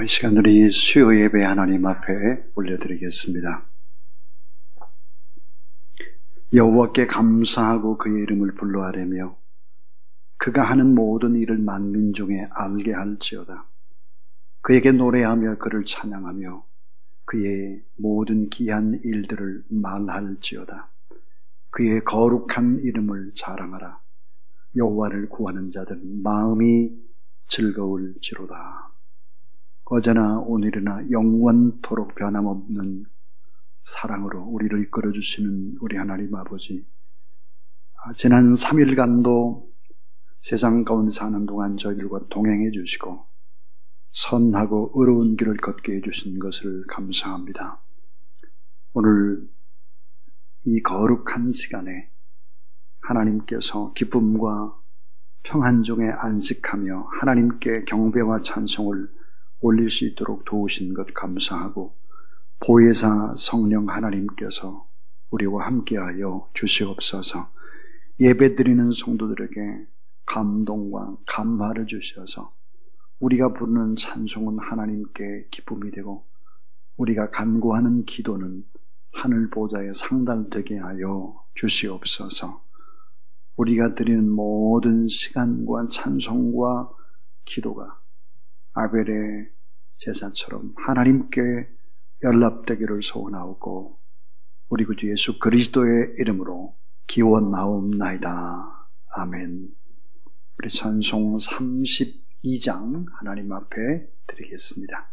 이 시간 우리 수요 예배 하나님 앞에 올려드리겠습니다. 여호와께 감사하고 그의 이름을 불러하려며 그가 하는 모든 일을 만민 중에 알게 할지어다. 그에게 노래하며 그를 찬양하며 그의 모든 기한 일들을 말할지어다. 그의 거룩한 이름을 자랑하라. 여호와를 구하는 자들 마음이 즐거울지로다. 어제나 오늘이나 영원토록 변함없는 사랑으로 우리를 이끌어주시는 우리 하나님 아버지, 지난 3일간도 세상 가운데 사는 동안 저희들과 동행해 주시고 선하고 의로운 길을 걷게 해주신 것을 감사합니다. 오늘 이 거룩한 시간에 하나님께서 기쁨과 평안 중에 안식하며 하나님께 경배와 찬송을 올릴 수 있도록 도우신 것 감사하고, 보혜사 성령 하나님께서 우리와 함께하여 주시옵소서. 예배드리는 성도들에게 감동과 감화를 주셔서 우리가 부르는 찬송은 하나님께 기쁨이 되고 우리가 간구하는 기도는 하늘 보좌에 상달되게 하여 주시옵소서. 우리가 드리는 모든 시간과 찬송과 기도가 아벨의 제사처럼 하나님께 연락되기를 소원하고 우리 구주 예수 그리스도의 이름으로 기원하옵나이다. 아멘. 우리 찬송 32장 하나님 앞에 드리겠습니다.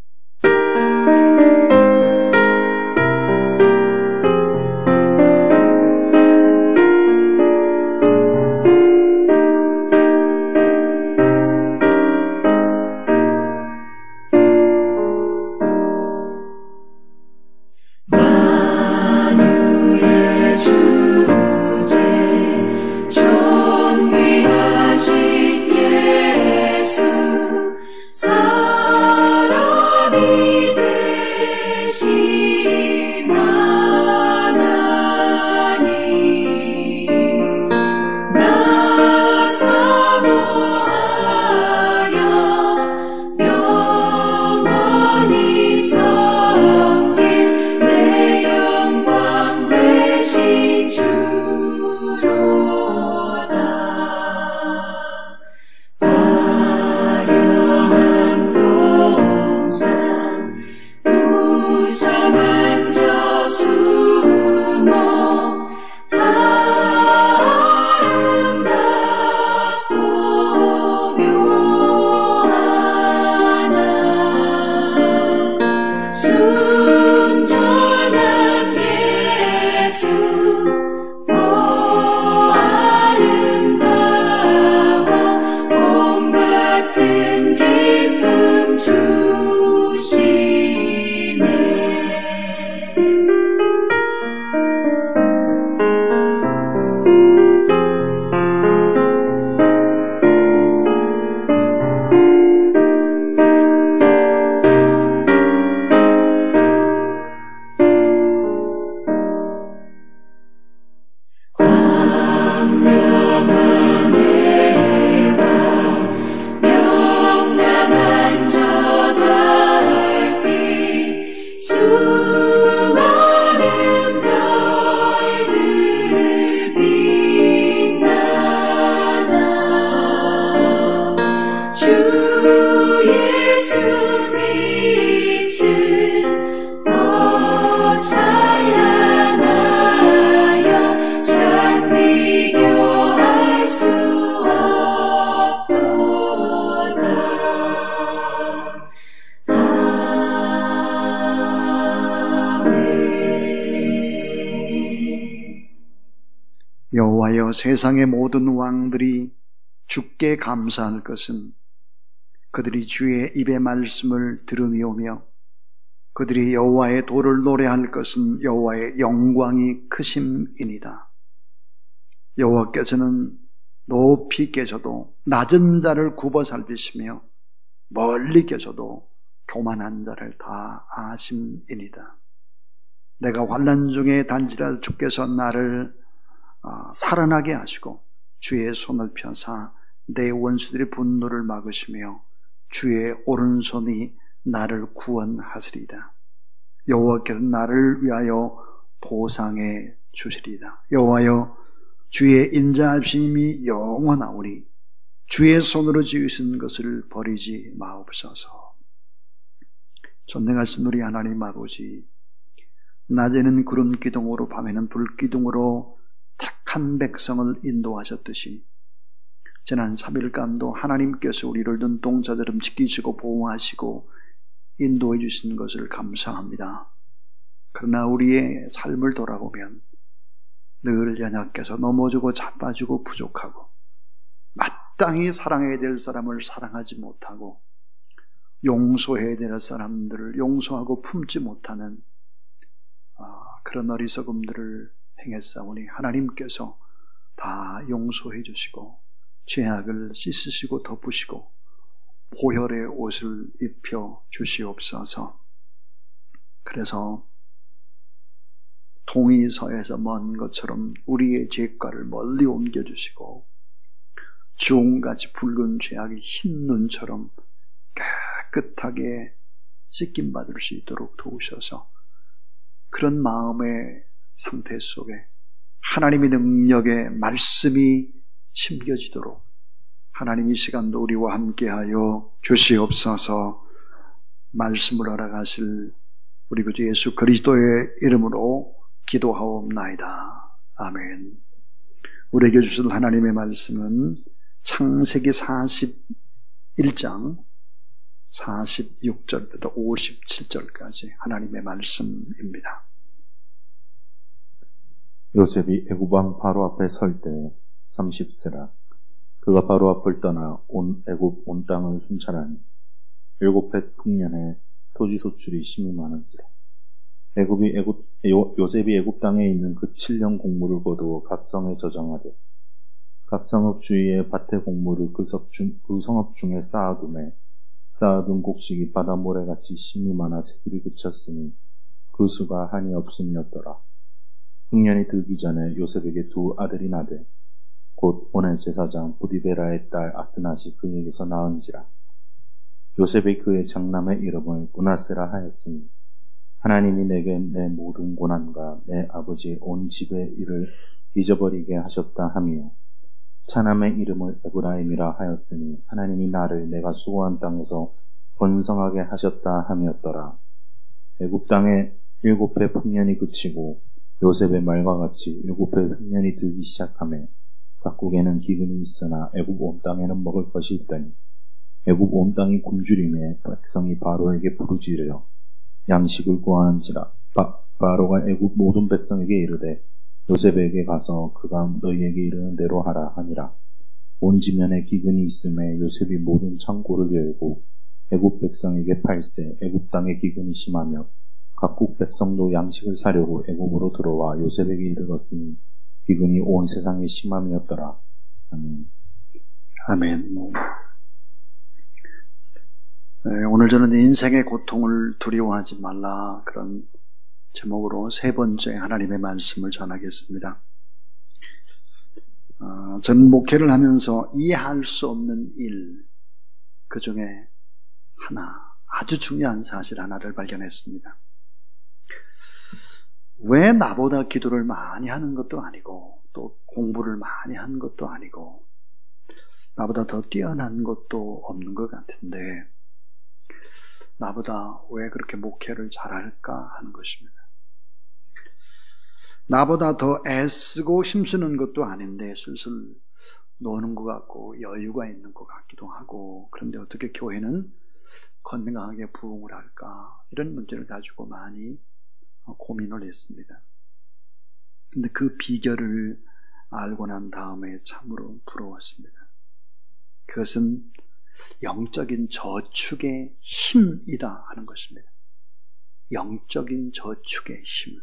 여호와여, 세상의 모든 왕들이 주께 감사할 것은 그들이 주의 입의 말씀을 들으며오며 그들이 여호와의 도를 노래할 것은 여호와의 영광이 크심이니이다. 여호와께서는 높이 계셔도 낮은 자를 굽어 살피시며 멀리 계셔도 교만한 자를 다 아심이니이다. 내가 환난 중에 단지라 주께서 나를 살아나게 하시고 주의 손을 펴사 내 원수들의 분노를 막으시며 주의 오른손이 나를 구원하시리이다. 여호와께서 나를 위하여 보상해 주시리이다. 여호와여, 주의 인자하심이 영원하오니 주의 손으로 지으신 것을 버리지 마옵소서. 전능하신 우리 하나님 아버지, 낮에는 구름 기둥으로 밤에는 불 기둥으로 택한 백성을 인도하셨듯이 지난 3일간도 하나님께서 우리를 눈동자처럼 지키시고 보호하시고 인도해 주신 것을 감사합니다. 그러나 우리의 삶을 돌아보면 늘 연약해서 넘어지고 자빠지고 부족하고 마땅히 사랑해야 될 사람을 사랑하지 못하고 용서해야 될 사람들을 용서하고 품지 못하는 그런 어리석음들을 행했사오니 하나님께서 다 용서해 주시고 죄악을 씻으시고 덮으시고 보혈의 옷을 입혀 주시옵소서. 그래서 동이서에서 먼 것처럼 우리의 죄가를 멀리 옮겨주시고 주홍같이 붉은 죄악의 흰 눈처럼 깨끗하게 씻김받을 수 있도록 도우셔서 그런 마음의 상태 속에 하나님의 능력의 말씀이 심겨지도록 하나님 이 시간도 우리와 함께하여 주시옵소서. 말씀을 알아가실 우리 구주 예수 그리스도의 이름으로 기도하옵나이다. 아멘. 우리에게 주실 하나님의 말씀은 창세기 41장 46절부터 57절까지 하나님의 말씀입니다. 요셉이 애굽 왕 바로 앞에 설 때 30세라. 그가 바로 앞을 떠나 온 애굽 온 땅을 순찰하니 7해 풍년에 토지 소출이 심히 많은지라. 요셉이 애굽 땅에 있는 그 7년 곡물을 거두어 각 성에 저장하되 각 성읍 주위의 밭의 곡물을 그 성읍 중에 쌓아두매 쌓아둔 곡식이 바다 모래같이 심히 많아 새들이 그쳤으니 그 수가 한이 없음이었더라. 흉년이 들기 전에 요셉에게 두 아들이 나되 곧 온의 제사장 보디베라의 딸 아스낫이 그에게서 낳은지라. 요셉이 그의 장남의 이름을 므낫세라 하였으니 하나님이 내게 내 모든 고난과 내 아버지의 온 집의 일을 잊어버리게 하셨다 하며 차남의 이름을 에브라임이라 하였으니 하나님이 나를 내가 수고한 땅에서 번성하게 하셨다 하였더라. 애굽 땅에 7해 풍년이 그치고 요셉의 말과 같이 7해 풍년이 들기 시작하며 각국에는 기근이 있으나 애굽 온 땅에는 먹을 것이 있더니 애굽 온 땅이 굶주림에 백성이 바로에게 부르짖으려 양식을 구하는지라. 바로가 애굽 모든 백성에게 이르되 요셉에게 가서 그가 너희에게 이르는 대로 하라 하니라. 온 지면에 기근이 있음에 요셉이 모든 창고를 열고 애굽 백성에게 팔세 애굽 땅에 기근이 심하며 각국 백성도 양식을 사려고 애굽으로 들어와 요셉에게 이르렀으니 기근이 온 세상에 심함이었더라. 아멘. 아멘. 네, 오늘 저는 인생의 고통을 두려워하지 말라 그런 제목으로 세 번째 하나님의 말씀을 전하겠습니다. 저는 목회를 하면서 이해할 수 없는 일, 그 중에 하나, 아주 중요한 사실 하나를 발견했습니다. 왜 나보다 기도를 많이 하는 것도 아니고 또 공부를 많이 하는 것도 아니고 나보다 더 뛰어난 것도 없는 것 같은데 나보다 왜 그렇게 목회를 잘할까 하는 것입니다. 나보다 더 애쓰고 힘쓰는 것도 아닌데 슬슬 노는 것 같고 여유가 있는 것 같기도 하고 그런데 어떻게 교회는 건강하게 부흥을 할까 이런 문제를 가지고 많이 고민을 했습니다. 근데 그 비결을 알고 난 다음에 참으로 부러웠습니다. 그것은 영적인 저축의 힘이다 하는 것입니다. 영적인 저축의 힘.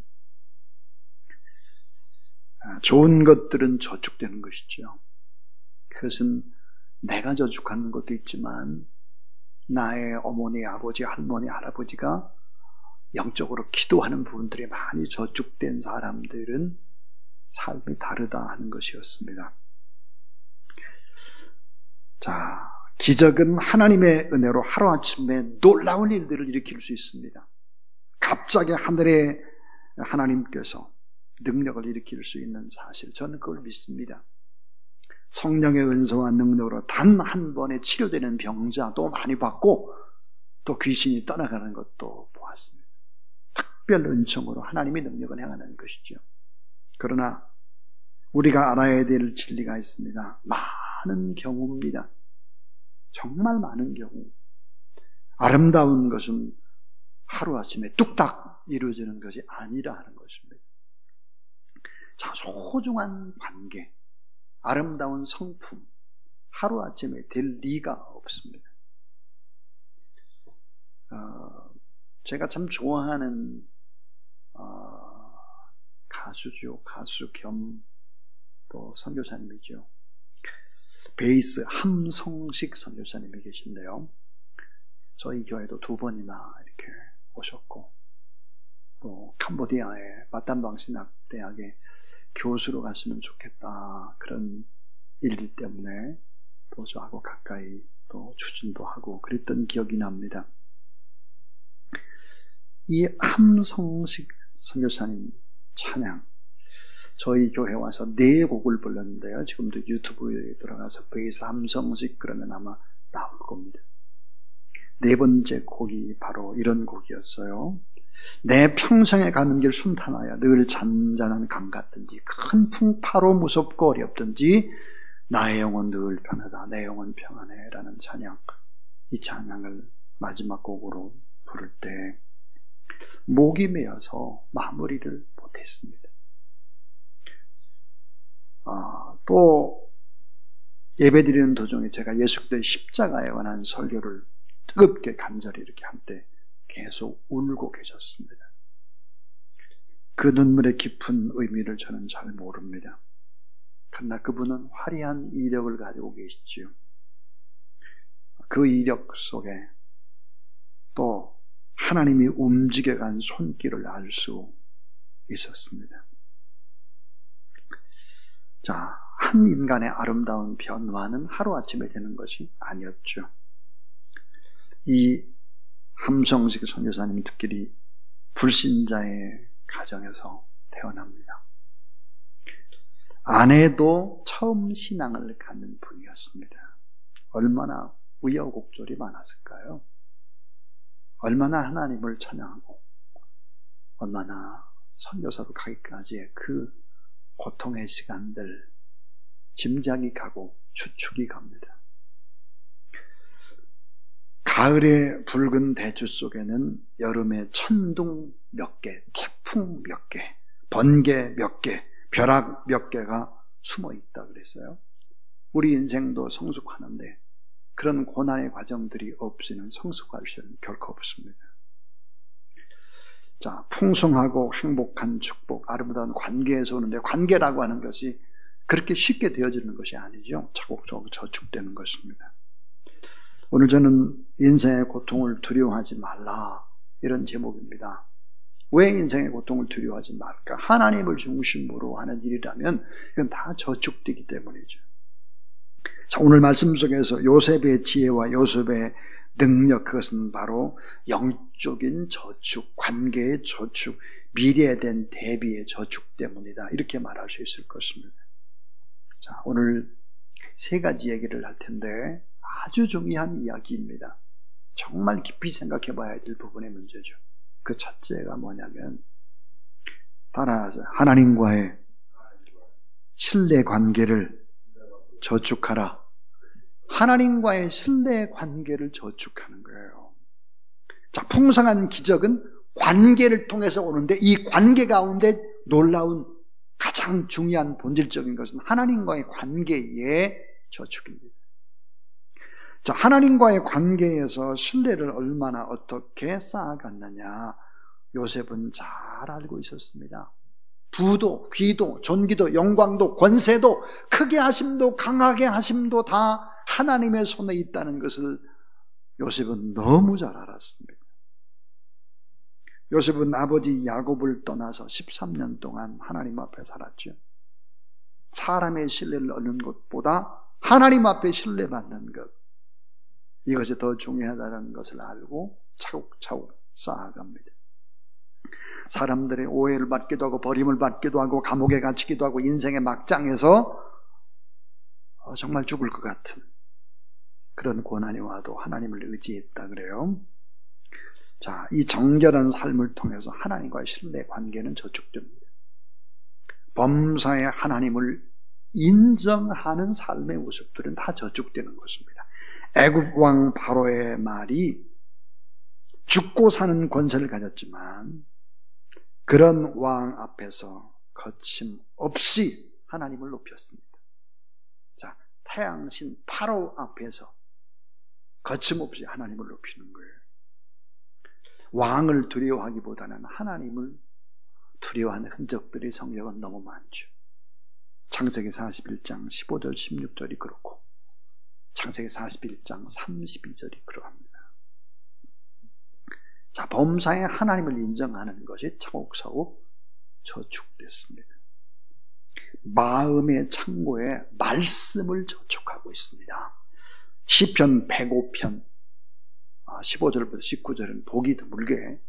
좋은 것들은 저축되는 것이죠. 그것은 내가 저축하는 것도 있지만 나의 어머니, 아버지, 할머니, 할아버지가 영적으로 기도하는 부분들이 많이 저축된 사람들은 삶이 다르다 하는 것이었습니다. 자, 기적은 하나님의 은혜로 하루아침에 놀라운 일들을 일으킬 수 있습니다. 갑자기 하늘에 하나님께서 능력을 일으킬 수 있는 사실, 저는 그걸 믿습니다. 성령의 은사와 능력으로 단 한 번에 치료되는 병자도 많이 봤고 또 귀신이 떠나가는 것도 보았습니다. 특별 은총으로 하나님의 능력을 행하는 것이죠. 그러나 우리가 알아야 될 진리가 있습니다. 많은 경우입니다. 정말 많은 경우. 아름다운 것은 하루아침에 뚝딱 이루어지는 것이 아니라 하는 것입니다. 자, 소중한 관계, 아름다운 성품, 하루아침에 될 리가 없습니다. 제가 참 좋아하는 가수죠. 가수 겸 또 선교사님이죠. 베이스 함성식 선교사님이 계신데요. 저희 교회도 2번이나 이렇게 오셨고, 또 캄보디아의 바탐방 신학대학에 교수로 갔으면 좋겠다, 그런 일 때문에 또 저하고 가까이 또 추진도 하고 그랬던 기억이 납니다. 이 함성식 선교사님 찬양, 저희 교회 와서 4곡을 불렀는데요. 지금도 유튜브에 들어가서 베이스 함성식 그러면 아마 나올 겁니다. 4번째 곡이 바로 이런 곡이었어요. 내 평생에 가는 길 순탄하여 늘 잔잔한 강 같든지 큰 풍파로 무섭고 어렵든지 나의 영혼 늘 편하다, 내 영혼 평안해 라는 찬양, 이 찬양을 마지막 곡으로 부를 때 목이 메어서 마무리를 못했습니다. 또 예배드리는 도중에 제가 예수 그리스도의 십자가에 관한 설교를 뜨겁게 간절히 이렇게 할 때 계속 울고 계셨습니다. 그 눈물의 깊은 의미를 저는 잘 모릅니다. 그러나 그분은 화려한 이력을 가지고 계시지요. 그 이력 속에 또 하나님이 움직여간 손길을 알 수 있었습니다. 자, 한 인간의 아름다운 변화는 하루아침에 되는 것이 아니었죠. 이 함성식 선교사님이 특별히 불신자의 가정에서 태어납니다. 아내도 처음 신앙을 갖는 분이었습니다. 얼마나 우여곡절이 많았을까요? 얼마나 하나님을 찬양하고 얼마나 선교사로 가기까지의 그 고통의 시간들, 짐작이 가고 추측이 갑니다. 가을의 붉은 대추 속에는 여름의 천둥 몇 개, 태풍 몇 개, 번개 몇 개, 벼락 몇 개가 숨어 있다 그랬어요. 우리 인생도 성숙하는데 그런 고난의 과정들이 없이는 성숙할 수는 결코 없습니다. 자, 풍성하고 행복한 축복, 아름다운 관계에서 오는데 관계라고 하는 것이 그렇게 쉽게 되어지는 것이 아니죠. 차곡차곡 저축되는 것입니다. 오늘 저는 인생의 고통을 두려워하지 말라, 이런 제목입니다. 왜 인생의 고통을 두려워하지 말까? 하나님을 중심으로 하는 일이라면 이건 다 저축되기 때문이죠. 자, 오늘 말씀 속에서 요셉의 지혜와 요셉의 능력, 그것은 바로 영적인 저축, 관계의 저축, 미래에 대한 대비의 저축 때문이다, 이렇게 말할 수 있을 것입니다. 자, 오늘 3가지 얘기를 할 텐데 아주 중요한 이야기입니다. 정말 깊이 생각해 봐야 될 부분의 문제죠. 그 첫째가 뭐냐면, 따라하세요. 하나님과의 신뢰 관계를 저축하라. 하나님과의 신뢰 관계를 저축하는 거예요. 자, 풍성한 기적은 관계를 통해서 오는데 이 관계 가운데 놀라운 가장 중요한 본질적인 것은 하나님과의 관계의 저축입니다. 자, 하나님과의 관계에서 신뢰를 얼마나 어떻게 쌓아갔느냐, 요셉은 잘 알고 있었습니다. 부도, 귀도, 존귀도, 영광도, 권세도, 크게 하심도, 강하게 하심도 다 하나님의 손에 있다는 것을 요셉은 너무 잘 알았습니다. 요셉은 아버지 야곱을 떠나서 13년 동안 하나님 앞에 살았죠. 사람의 신뢰를 얻는 것보다 하나님 앞에 신뢰받는 것, 이것이 더 중요하다는 것을 알고 차곡차곡 쌓아갑니다. 사람들의 오해를 받기도 하고 버림을 받기도 하고 감옥에 갇히기도 하고 인생의 막장에서 정말 죽을 것 같은 그런 고난이 와도 하나님을 의지했다 그래요. 자, 이 정결한 삶을 통해서 하나님과의 신뢰 관계는 저축됩니다. 범사의 하나님을 인정하는 삶의 모습들은 다 저축되는 것입니다. 애굽 왕 바로의 말이 죽고 사는 권세를 가졌지만 그런 왕 앞에서 거침없이 하나님을 높였습니다. 자, 태양신 파로 앞에서 거침없이 하나님을 높이는 거예요. 왕을 두려워하기보다는 하나님을 두려워하는 흔적들이 성경은 너무 많죠. 창세기 41장 15절 16절이 그렇고 창세기 41장 32절이 그러합니다. 자, 범사에 하나님을 인정하는 것이 차곡차곡 저축됐습니다. 마음의 창고에 말씀을 저축하고 있습니다. 시편 105편 15절부터 19절은 보기 드물게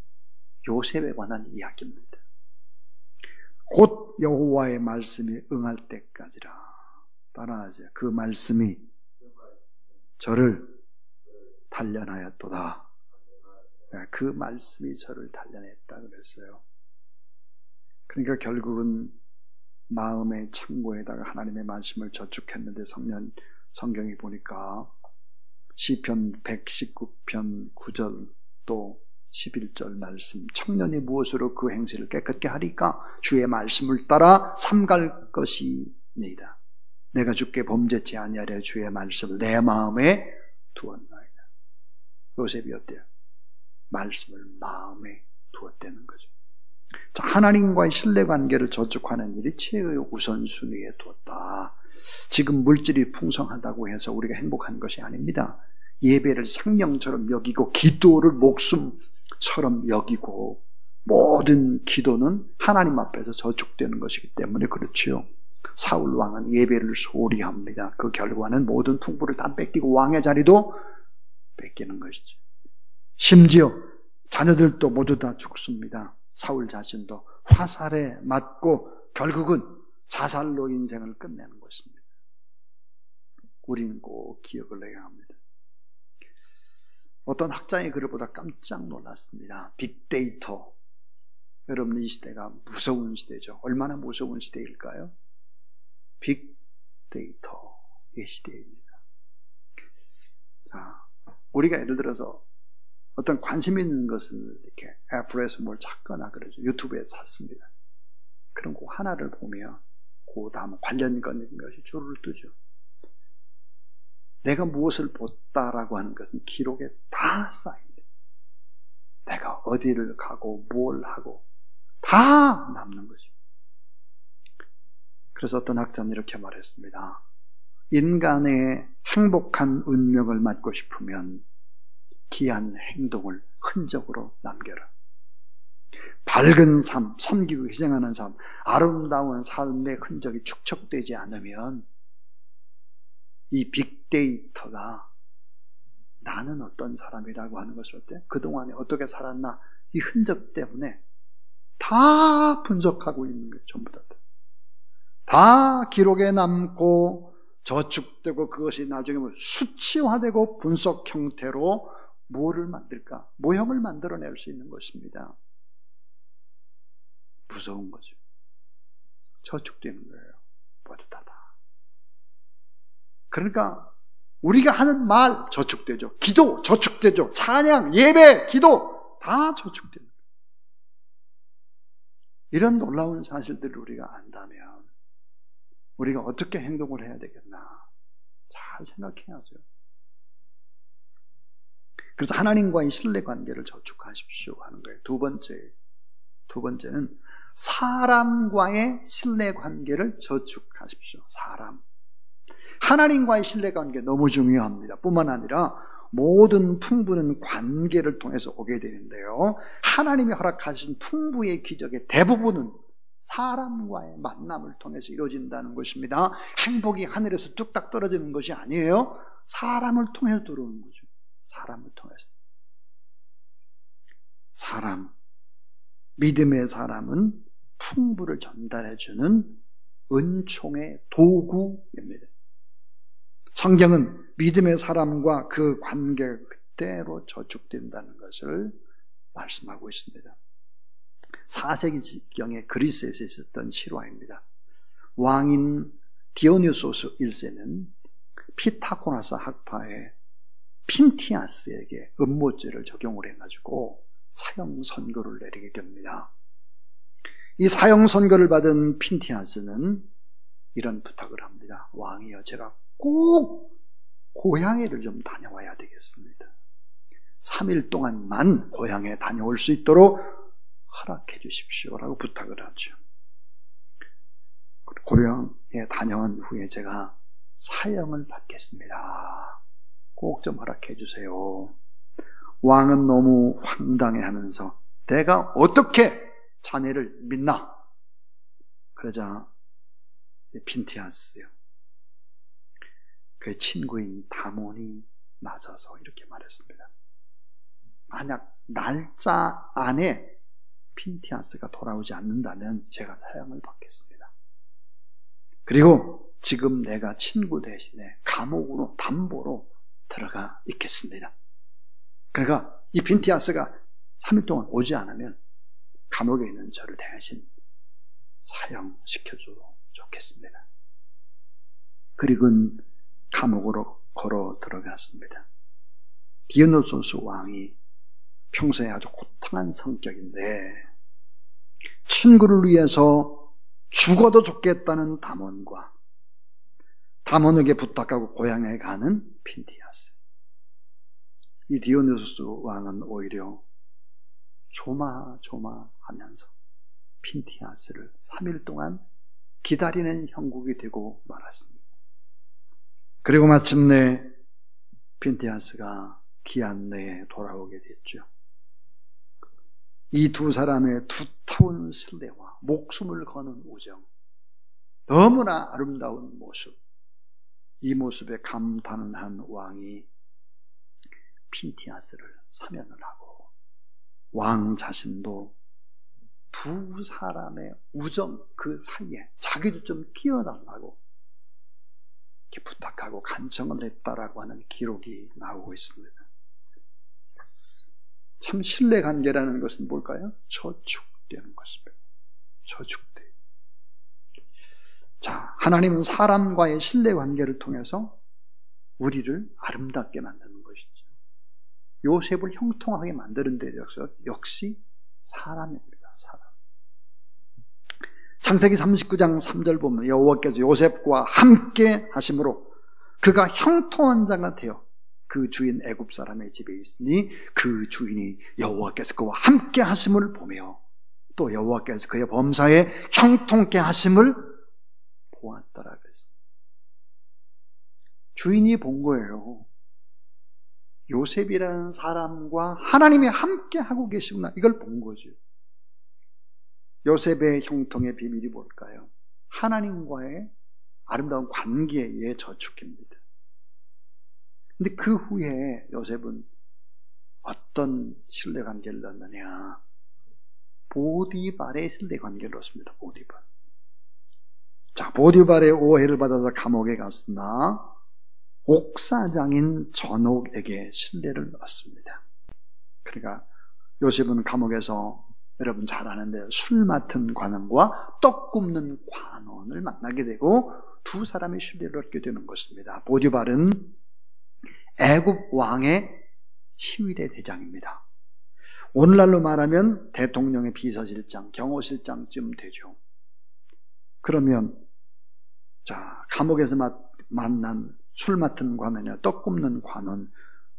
요셉에 관한 이야기입니다. 곧 여호와의 말씀이 응할 때까지라. 따라하세요. 그 말씀이 저를 단련하였도다. 그 말씀이 저를 단련했다 그랬어요. 그러니까 결국은 마음의 창고에다가 하나님의 말씀을 저축했는데 성경이 보니까 시편 119편 9절 또 11절 말씀, 청년이 무엇으로 그 행실을 깨끗게 하리까? 주의 말씀을 따라 삼갈 것이니이다. 내가 주께 범죄치 아니하려 주의 말씀을 내 마음에 두었나이다. 요셉이 어때요? 말씀을 마음에 두었다는 거죠. 자, 하나님과의 신뢰관계를 저축하는 일이 최의 우선순위에 두었다. 지금 물질이 풍성하다고 해서 우리가 행복한 것이 아닙니다. 예배를 생명처럼 여기고 기도를 목숨처럼 여기고 모든 기도는 하나님 앞에서 저축되는 것이기 때문에 그렇지요. 사울 왕은 예배를 소홀히 합니다. 그 결과는 모든 풍부를 다 뺏기고 왕의 자리도 뺏기는 것이죠. 심지어 자녀들도 모두 다 죽습니다. 사울 자신도 화살에 맞고 결국은 자살로 인생을 끝내는 것입니다. 우리는 꼭 기억을 해야 합니다. 어떤 학자의 글을 보다 깜짝 놀랐습니다. 빅데이터. 여러분, 이 시대가 무서운 시대죠. 얼마나 무서운 시대일까요? 빅데이터의 시대입니다. 자, 우리가 예를 들어서 어떤 관심 있는 것을 이렇게 애플에서 뭘 찾거나 그러죠. 유튜브에 찾습니다. 그럼 그 하나를 보면 그 다음 관련 것이 줄을 뜨죠. 내가 무엇을 봤다라고 하는 것은 기록에 다 쌓입니다. 내가 어디를 가고 뭘 하고 다 남는 거죠. 그래서 어떤 학자는 이렇게 말했습니다. 인간의 행복한 운명을 맞고 싶으면 귀한 행동을 흔적으로 남겨라. 밝은 삶, 섬기고 희생하는 삶, 아름다운 삶의 흔적이 축적되지 않으면 이 빅데이터가 나는 어떤 사람이라고 하는 것을 어때? 그동안에 어떻게 살았나 이 흔적 때문에 다 분석하고 있는 거예요. 전부 다 기록에 남고 저축되고 그것이 나중에 수치화되고 분석 형태로 뭐를 만들까? 모형을 만들어낼 수 있는 것입니다. 무서운 거죠. 저축되는 거예요. 뿌듯하다. 그러니까 우리가 하는 말 저축되죠. 기도 저축되죠. 찬양, 예배, 기도 다 저축되는 거예요. 이런 놀라운 사실들을 우리가 안다면 우리가 어떻게 행동을 해야 되겠나 잘 생각해야죠. 그래서 하나님과의 신뢰관계를 저축하십시오 하는 거예요. 두 번째는 사람과의 신뢰관계를 저축하십시오. 사람. 하나님과의 신뢰관계 너무 중요합니다. 뿐만 아니라 모든 풍부는 관계를 통해서 오게 되는데요. 하나님이 허락하신 풍부의 기적의 대부분은 사람과의 만남을 통해서 이루어진다는 것입니다. 행복이 하늘에서 뚝딱 떨어지는 것이 아니에요. 사람을 통해서 들어오는 거죠. 사람을 통해서. 믿음의 사람은 풍부를 전달해주는 은총의 도구입니다. 성경은 믿음의 사람과 그 관계가 그대로 저축된다는 것을 말씀하고 있습니다. 4세기경에 그리스에서 있었던 실화입니다. 왕인 디오니소스 1세는 피타고라스 학파의 핀티아스에게 음모죄를 적용을 해가지고 사형 선고를 내리게 됩니다. 이 사형 선고를 받은 핀티아스는 이런 부탁을 합니다. 왕이여, 제가 꼭 고향에를 좀 다녀와야 되겠습니다. 3일 동안만 고향에 다녀올 수 있도록 허락해 주십시오라고 부탁을 하죠. 고향에 다녀온 후에 제가 사형을 받겠습니다. 꼭 좀 허락해 주세요. 왕은 너무 황당해하면서 내가 어떻게 자네를 믿나? 그러자 핀티아스요, 그의 친구인 다몬이 나서서 이렇게 말했습니다. 만약 날짜 안에 핀티아스가 돌아오지 않는다면 제가 사형을 받겠습니다. 그리고 지금 내가 친구 대신에 감옥으로 담보로 들어가 있겠습니다. 그러니까 이 핀티아스가 3일 동안 오지 않으면 감옥에 있는 저를 대신 사형시켜줘도 좋겠습니다. 그리고는 감옥으로 걸어 들어갔습니다. 디오니소스 왕이 평소에 아주 호탕한 성격인데 친구를 위해서 죽어도 좋겠다는 다몬에게 부탁하고 고향에 가는 핀티아스. 이 디오니소스 왕은 오히려 조마조마하면서 핀티아스를 3일 동안 기다리는 형국이 되고 말았습니다. 그리고 마침내 핀티아스가 기한 내에 돌아오게 됐죠. 이 두 사람의 두터운 신뢰와 목숨을 거는 우정, 너무나 아름다운 모습, 이 모습에 감탄한 왕이 핀티아스를 사면을 하고 왕 자신도 두 사람의 우정 그 사이에 자기도 좀 끼어달라고 이렇게 부탁하고 간청을 했다라고 하는 기록이 나오고 있습니다. 참 신뢰관계라는 것은 뭘까요? 저축되는 것입니다. 저축돼. 자, 하나님은 사람과의 신뢰관계를 통해서 우리를 아름답게 만드는 것이죠. 요셉을 형통하게 만드는 데 역시 사람입니다. 사람. 창세기 39장 3절 보면 여호와께서 요셉과 함께 하심으로 그가 형통한 자가 되어 그 주인 애굽 사람의 집에 있으니 그 주인이 여호와께서 그와 함께 하심을 보며 또 여호와께서 그의 범사에 형통케 하심을 보았더라 그랬습니다. 주인이 본 거예요. 요셉이라는 사람과 하나님이 함께 하고 계시구나. 이걸 본 거죠. 요셉의 형통의 비밀이 뭘까요? 하나님과의 아름다운 관계의 저축입니다. 근데 그 후에 요셉은 어떤 신뢰관계를 넣느냐? 보디발의 신뢰관계를 넣습니다. 보디발. 자, 보디발의 오해를 받아서 감옥에 갔으나 옥사장인 전옥에게 신뢰를 넣습니다. 그러니까 요셉은 감옥에서 여러분 잘 아는데 술 맡은 관원과 떡 굽는 관원을 만나게 되고 두 사람의 신뢰를 얻게 되는 것입니다. 보디발은 애굽 왕의 시위대 대장입니다. 오늘날로 말하면 대통령의 비서실장, 경호실장쯤 되죠. 그러면 자, 감옥에서 만난 술 맡은 관원이나 떡 굽는 관원,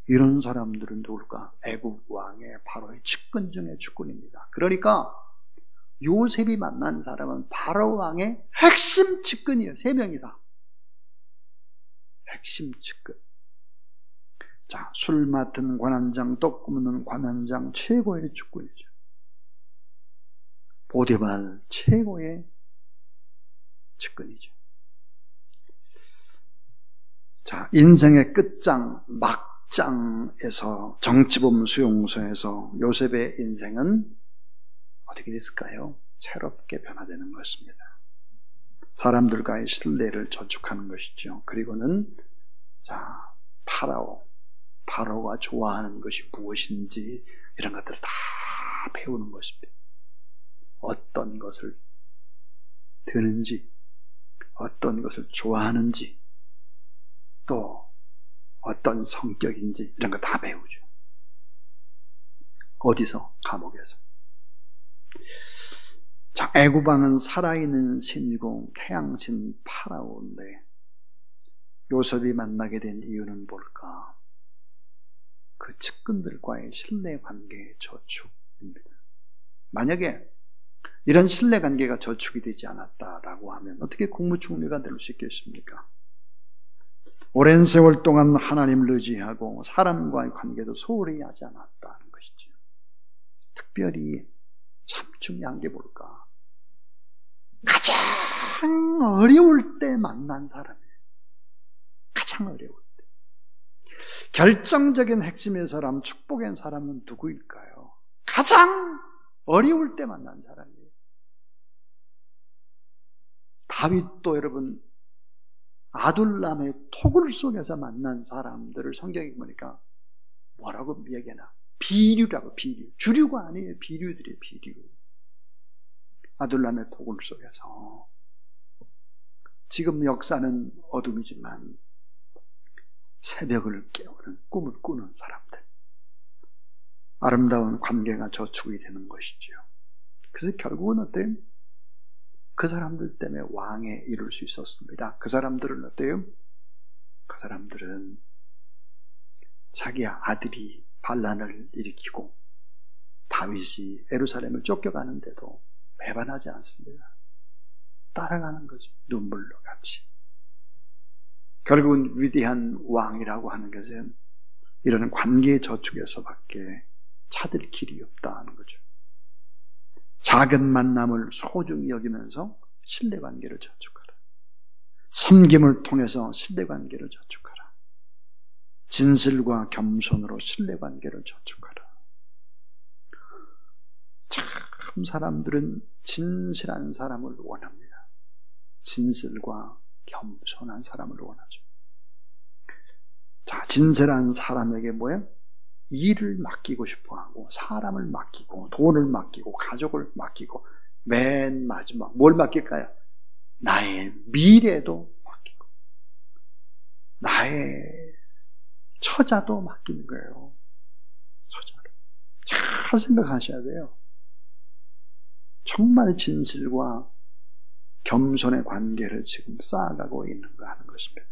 이런 사람들은 누굴까? 애굽 왕의 바로의 측근 중의 측근입니다. 그러니까 요셉이 만난 사람은 바로 왕의 핵심 측근이에요. 3명이다. 핵심 측근. 자, 술 맡은 관원장, 떡 굽는 관원장, 최고의 측근이죠. 보디발 최고의 측근이죠. 자, 인생의 끝장, 직장에서, 정치범 수용소에서 요셉의 인생은 어떻게 됐을까요? 새롭게 변화되는 것입니다. 사람들과의 신뢰를 저축하는 것이죠. 그리고는 파라오가 좋아하는 것이 무엇인지 이런 것들을 다 배우는 것입니다. 어떤 것을 드는지, 어떤 것을 좋아하는지, 또 어떤 성격인지 이런 거 다 배우죠. 어디서? 감옥에서. 애굽 왕은 살아있는 신이고 태양신 파라오인데 요셉이 만나게 된 이유는 뭘까? 그 측근들과의 신뢰관계의 저축입니다. 만약에 이런 신뢰관계가 저축이 되지 않았다라고 하면 어떻게 국무총리가 될 수 있겠습니까? 오랜 세월 동안 하나님을 의지하고 사람과의 관계도 소홀히 하지 않았다는 것이죠. 특별히 참 중요한 게 뭘까? 가장 어려울 때 만난 사람이에요. 가장 어려울 때. 결정적인 핵심의 사람, 축복의 사람은 누구일까요? 가장 어려울 때 만난 사람이에요. 다윗도 여러분 아둘람의 토굴 속에서 만난 사람들을 성경에 보니까 뭐라고 얘기하나? 비류라고. 비류. 주류가 아니에요. 비류들이에요. 비류. 아둘람의 토굴 속에서. 지금 역사는 어둠이지만 새벽을 깨우는 꿈을 꾸는 사람들. 아름다운 관계가 저축이 되는 것이죠. 그래서 결국은 어때요? 그 사람들 때문에 왕에 이룰 수 있었습니다. 그 사람들은 어때요? 그 사람들은 자기 아들이 반란을 일으키고 다윗이 예루살렘을 쫓겨가는데도 배반하지 않습니다. 따라가는 거죠. 눈물로 같이. 결국은 위대한 왕이라고 하는 것은 이런 관계 저축에서밖에 찾을 길이 없다는 거죠. 작은 만남을 소중히 여기면서 신뢰관계를 저축하라. 섬김을 통해서 신뢰관계를 저축하라. 진실과 겸손으로 신뢰관계를 저축하라. 참 사람들은 진실한 사람을 원합니다. 진실과 겸손한 사람을 원하죠. 진실한 사람에게 뭐예요? 일을 맡기고 싶어하고 사람을 맡기고 돈을 맡기고 가족을 맡기고 맨 마지막 뭘 맡길까요? 나의 미래도 맡기고 나의 처자도 맡기는 거예요. 처자를. 잘 생각하셔야 돼요. 정말 진실과 겸손의 관계를 지금 쌓아가고 있는가 하는 것입니다.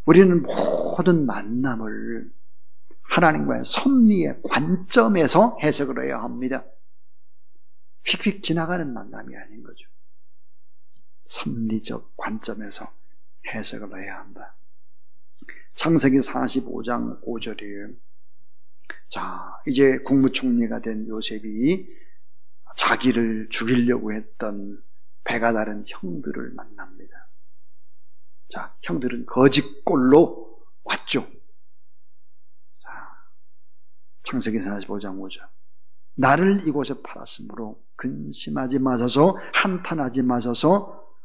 우리는 모든 만남을 하나님과의 섭리의 관점에서 해석을 해야 합니다. 휙휙 지나가는 만남이 아닌 거죠. 섭리적 관점에서 해석을 해야 한다. 창세기 45장 5절이에요. 이제 국무총리가 된 요셉이 자기를 죽이려고 했던 배가 다른 형들을 만납니다. 형들은 거짓골로 왔죠. 창세기 45장 5절. 나를 이곳에 팔았으므로 근심하지 마소서, 한탄하지 마소서.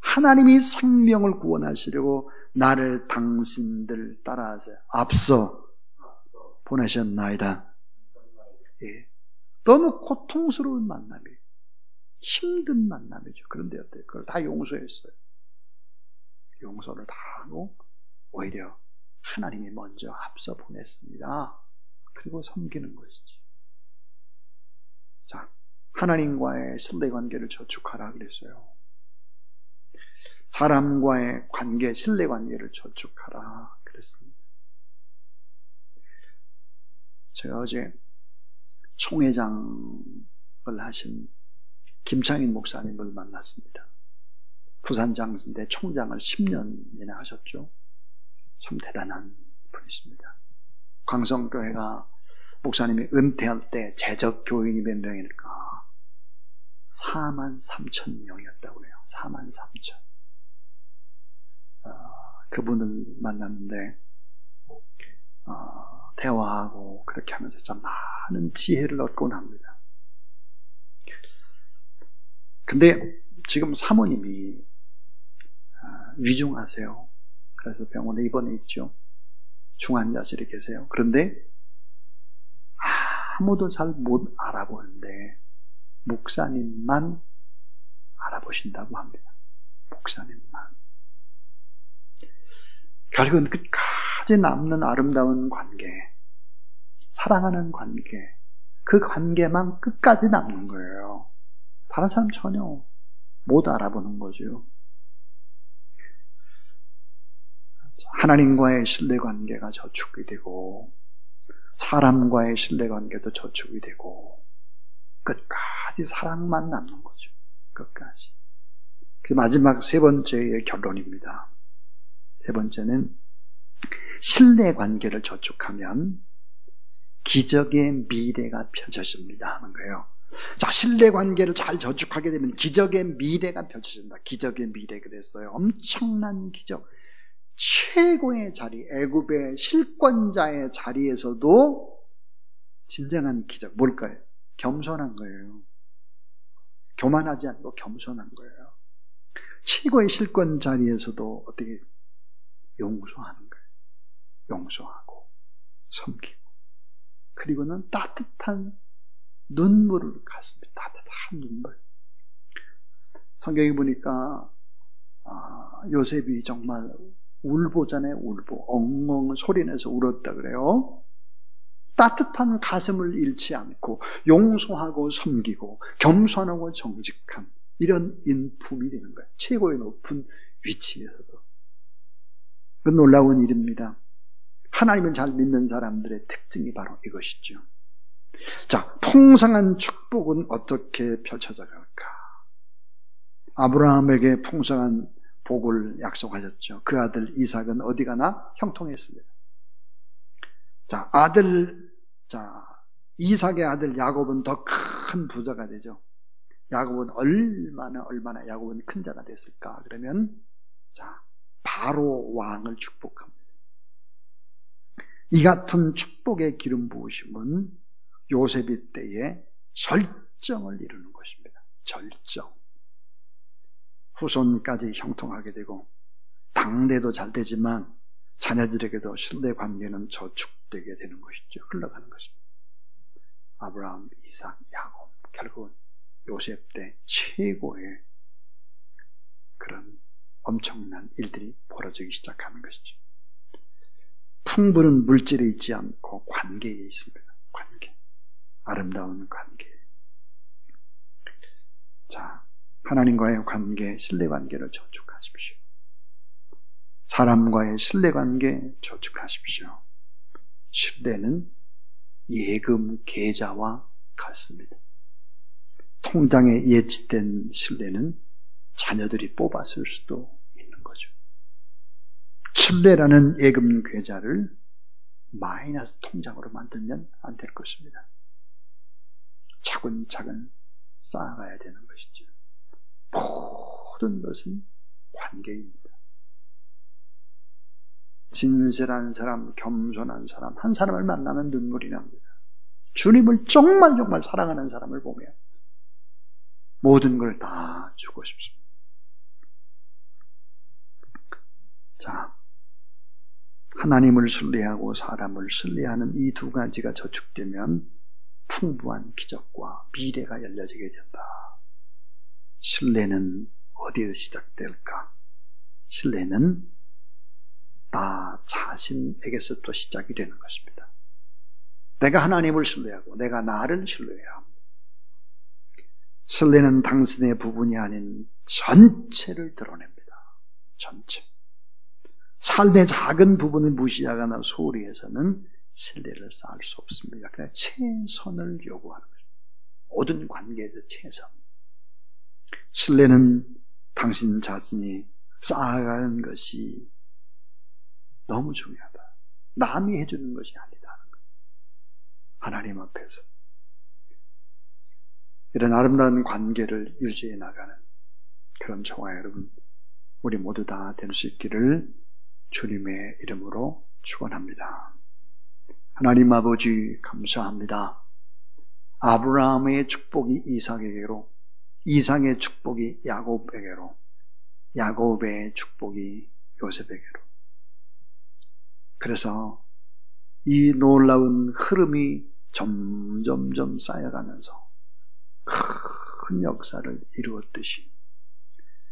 하나님이 생명을 구원하시려고 나를 당신들 따라서 앞서 보내셨나이다. 예. 너무 고통스러운 만남이에요. 힘든 만남이죠. 그런데 어때요? 그걸 다 용서했어요. 용서를 다 하고 오히려 하나님이 먼저 앞서 보냈습니다. 그리고 섬기는 것이지. 하나님과의 신뢰관계를 저축하라 그랬어요. 사람과의 관계, 신뢰관계를 저축하라 그랬습니다. 제가 어제 총회장을 하신 김창인 목사님을 만났습니다. 부산장인데 총장을 10년이나 하셨죠. 참 대단한 분이십니다. 광성교회가 목사님이 은퇴할 때 재적 교인이 몇 명일까? 43,000명이었다고 해요. 43,000. 그분을 만났는데 대화하고 그렇게 하면서 참 많은 지혜를 얻곤 합니다. 근데 지금 사모님이 위중하세요. 그래서 병원에 입원해 있죠. 중환자실에 계세요. 그런데 아무도 잘 못 알아보는데 목사님만 알아보신다고 합니다. 목사님만. 결국은 끝까지 남는 아름다운 관계, 사랑하는 관계, 그 관계만 끝까지 남는 거예요. 다른 사람 전혀 못 알아보는 거죠. 하나님과의 신뢰관계가 저축이 되고 사람과의 신뢰관계도 저축이 되고 끝까지 사랑만 남는 거죠. 끝까지. 그 마지막 세 번째의 결론입니다. 세 번째는 신뢰관계를 저축하면 기적의 미래가 펼쳐집니다 하는 거예요. 자, 신뢰관계를 잘 저축하게 되면 기적의 미래가 펼쳐진다. 기적의 미래 그랬어요. 엄청난 기적. 최고의 자리, 애굽의 실권자의 자리에서도 진정한 기적. 뭘까요? 겸손한 거예요. 교만하지 않고 겸손한 거예요. 최고의 실권 자리에서도 어떻게 용서하는 거예요. 용서하고 섬기고 그리고는 따뜻한 눈물을 갔습니다. 따뜻한 눈물. 성경에 보니까 요셉이 정말 울보잖아요. 울보. 엉엉 소리내서 울었다 그래요. 따뜻한 가슴을 잃지 않고 용서하고 섬기고 겸손하고 정직한 이런 인품이 되는 거예요. 최고의 높은 위치에서도. 그 놀라운 일입니다. 하나님을 잘 믿는 사람들의 특징이 바로 이것이죠. 자, 풍성한 축복은 어떻게 펼쳐져 갈까? 아브라함에게 풍성한 복을 약속하셨죠. 그 아들 이삭은 어디 가나 형통했습니다. 이삭의 아들 야곱은 더 큰 부자가 되죠. 야곱은 얼마나 야곱은 큰 자가 됐을까? 그러면 바로 왕을 축복합니다. 이 같은 축복의 기름 부으심은 요셉이 때에 절정을 이루는 것입니다. 절정. 후손까지 형통하게 되고 당대도 잘 되지만 자녀들에게도 신뢰 관계는 저축되게 되는 것이죠. 흘러가는 것입니다. 아브라함, 이삭, 야곱, 결국은 요셉 때 최고의 그런 엄청난 일들이 벌어지기 시작하는 것이죠. 풍부는 물질에 있지 않고 관계에 있습니다. 관계. 아름다운 관계. 자, 하나님과의 관계, 신뢰관계를 저축하십시오. 사람과의 신뢰관계 저축하십시오. 신뢰는 예금 계좌와 같습니다. 통장에 예치된 신뢰는 자녀들이 뽑았을 수도 있는 거죠. 신뢰라는 예금 계좌를 마이너스 통장으로 만들면 안 될 것입니다. 차근차근 쌓아가야 되는 것이죠. 모든 것은 관계입니다. 진실한 사람, 겸손한 사람, 한 사람을 만나면 눈물이 납니다. 주님을 정말 사랑하는 사람을 보면 모든 걸 다 주고 싶습니다. 자, 하나님을 신뢰하고 사람을 신뢰하는 이 두 가지가 저축되면 풍부한 기적과 미래가 열려지게 된다. 신뢰는 어디에서 시작될까? 신뢰는 나 자신에게서부터 시작이 되는 것입니다. 내가 하나님을 신뢰하고 내가 나를 신뢰해야 합니다. 신뢰는 당신의 부분이 아닌 전체를 드러냅니다. 전체. 삶의 작은 부분을 무시하거나 소홀히 해서는 신뢰를 쌓을 수 없습니다. 그냥 최선을 요구하는 거죠. 모든 관계에서 최선. 신뢰는 당신 자신이 쌓아가는 것이 너무 중요하다. 남이 해주는 것이 아니다. 하나님 앞에서 이런 아름다운 관계를 유지해 나가는 그런 저와 여러분 우리 모두 다 될 수 있기를 주님의 이름으로 축원합니다. 하나님 아버지 감사합니다. 아브라함의 축복이 이삭에게로, 이삭의 축복이 야곱에게로, 야곱의 축복이 요셉에게로. 그래서 이 놀라운 흐름이 점점점 쌓여가면서 큰 역사를 이루었듯이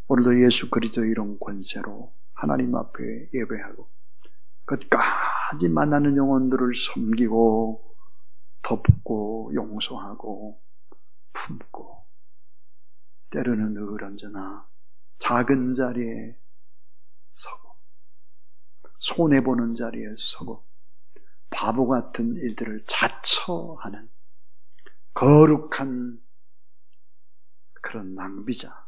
오늘도 예수 그리스도의 이런 권세로 하나님 앞에 예배하고 끝까지 만나는 영혼들을 섬기고 덮고 용서하고 품고 때로는 늘 언제나 작은 자리에 서고 손해보는 자리에 서고 바보 같은 일들을 자처하는 거룩한 그런 낭비자,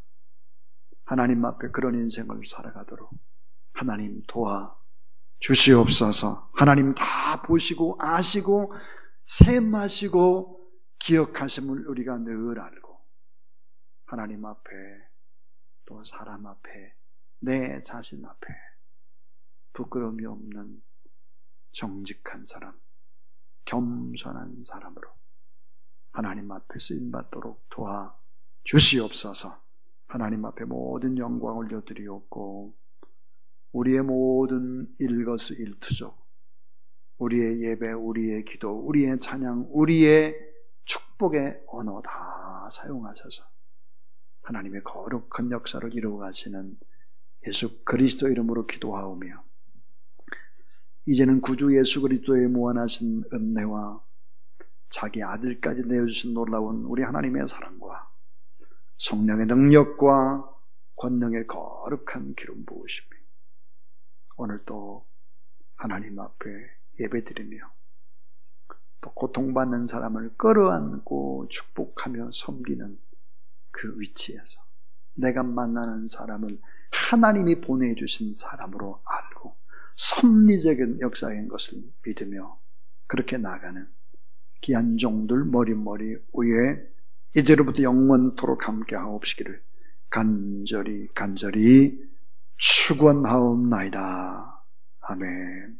하나님 앞에 그런 인생을 살아가도록 하나님 도와 주시옵소서. 하나님 다 보시고 아시고 셈하시고 기억하심을 우리가 늘 알고 하나님 앞에 또 사람 앞에 내 자신 앞에 부끄러움이 없는 정직한 사람, 겸손한 사람으로 하나님 앞에 쓰임받도록 도와 주시옵소서. 하나님 앞에 모든 영광 올려드리옵고 우리의 모든 일거수일투족, 우리의 예배, 우리의 기도, 우리의 찬양, 우리의 축복의 언어 다 사용하셔서 하나님의 거룩한 역사를 이루어 가시는 예수 그리스도 이름으로 기도하오며 이제는 구주 예수 그리스도의 무한하신 은혜와 자기 아들까지 내어주신 놀라운 우리 하나님의 사랑과 성령의 능력과 권능의 거룩한 기름 부으심이 오늘도 하나님 앞에 예배드리며 또 고통받는 사람을 끌어안고 축복하며 섬기는 그 위치에서 내가 만나는 사람을 하나님이 보내주신 사람으로 알고 섭리적인 역사인 것을 믿으며 그렇게 나가는 귀한 종들 머리머리 위에 이제로부터 영원토록 함께 하옵시기를 간절히 축원하옵나이다. 아멘.